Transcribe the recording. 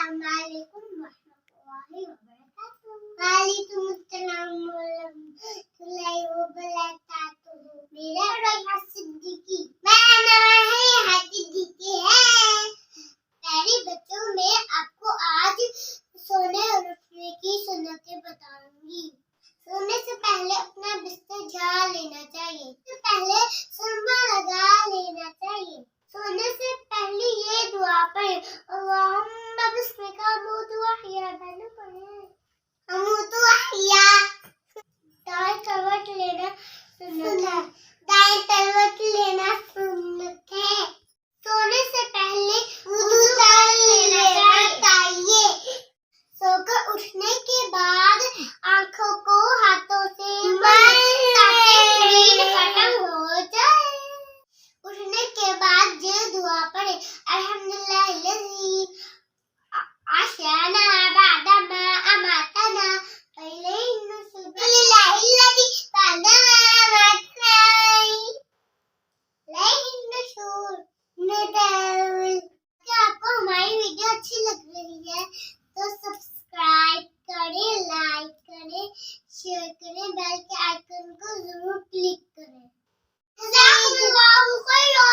अस्सलामुअलैकुम वरहमतुल्लाहि वबरकातुहू। वालेकुम अस्सलाम वरहमतुल्लाहि वबरकातुहू। मेरा नाम सिद्दीकी। मेरा नाम है सिद्दीकी है। प्यारे बच्चों, मैं आपको आज सोने और उठने की सुन्नतें बताऊंगी। सोने से पहले अपना बिस्तर झाड़ लेना चाहिए। इससे पहले सुरमा लगा लेना चाहिए। सोने से पहले ये दुआ पढ़े, अल्लाहुम्मा बिस्मिका अमूतु व अहया। पहले पढ़े अमूतु व अहया। दाएं करवट लेना सुन्नत है। दाएं करवट लेना सुन्नत है। सोने से पहले वुज़ू कर लेना चाहिए। सोकर उठने के बाद आंखों को हाथों से मल ताकि नींद खत्म हो जाए। उठने के बाद ये दुआ पढ़े, अल्हम्दुलिल्लाहिल्लज़ी अहयाना बअदा मा अमातना व इलैहिन नुशूर। अल्हम्दुलिल्लाहिल्लज़ी बअदा मा अमातना इलैहिन नुशूर। क्या आपको हमारी वीडियो अच्छी लग रही है तो सब्सक्राइब करें, लाइक करें, शेयर करें, बेल के आइकन को जरूर क्लिक करें। जज़ाकुमुल्लाहु खैरा।